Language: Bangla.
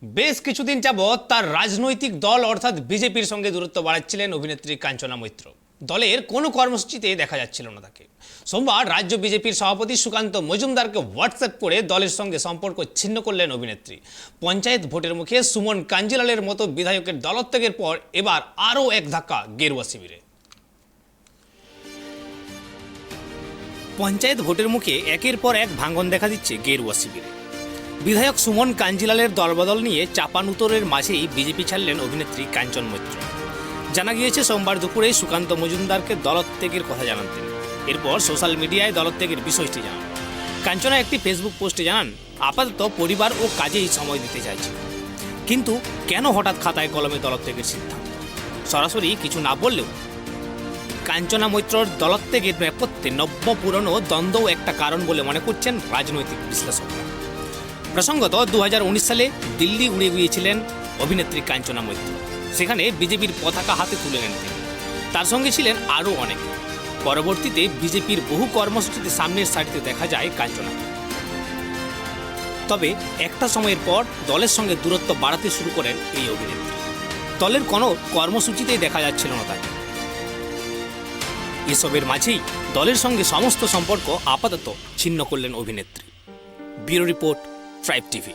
বেশ কিছুদিন যাবৎ তার রাজনৈতিক দল অর্থাৎ বিজেপির সঙ্গে দূরত্ব বাড়াচ্ছিলেন অভিনেত্রী কাঞ্চনা মৈত্র। দলের কোনো কর্মসূচিতে দেখা যাচ্ছিল না তাকে। সোমবার রাজ্য বিজেপির সভাপতি সুকান্ত মজুমদারকে হোয়াটসঅ্যাপ করে দলের সঙ্গে সম্পর্ক ছিন্ন করলেন অভিনেত্রী। পঞ্চায়েত ভোটের মুখে সুমন কাঞ্জিলালের মতো বিধায়কের দলত্যাগের পর এবার আরও এক ধাক্কা গেরুয়া শিবিরে। পঞ্চায়েত ভোটের মুখে একের পর এক ভাঙন দেখা দিচ্ছে গেরুয়া শিবিরে। বিধায়ক সুমন কাঞ্জিলালের দলবদল নিয়ে চাপানুতরের মাঝেই বিজেপি ছাড়লেন অভিনেত্রী কাঞ্চন মৈত্র। জানা গিয়েছে সোমবার দুপুরে সুকান্ত মজুমদারকে দলত্যাগের কথা জানান তিনি। এরপর সোশ্যাল মিডিয়ায় দলত্যাগের বিষয়টি জানান। কাঞ্চনা একটি ফেসবুক পোস্টে জানান, আপাতত পরিবার ও কাজেই সময় দিতে চাইছে। কিন্তু কেন হঠাৎ খাতায় কলমে দলত্যাগের সিদ্ধান্ত? সরাসরি কিছু না বললেও কাঞ্চনা মৈত্রর দলত্যাগের নেপথ্যে নব্য পুরনো দ্বন্দ্বও একটা কারণ বলে মনে করছেন রাজনৈতিক বিশ্লেষকরা। প্রসঙ্গত 2019 সালে দিল্লি উড়ে গিয়েছিলেন অভিনেত্রী কাঞ্চনা মৈত্র। সেখানে বিজেপির পতাকা হাতে তুলে নেন তিনি। তার সঙ্গে ছিলেন আরও অনেকে। পরবর্তীতে বিজেপির বহু কর্মসূচিতে সামনের সারিতে দেখা যায় কাঞ্চনা। তবে একটা সময়ের পর দলের সঙ্গে দূরত্ব বাড়াতে শুরু করেন এই অভিনেত্রী। দলের কোনো কর্মসূচিতেই দেখা যাচ্ছিল না তাকে। এসবের মাঝেই দলের সঙ্গে সমস্ত সম্পর্ক আপাতত ছিন্ন করলেন অভিনেত্রী। Bureau report, tribe TV.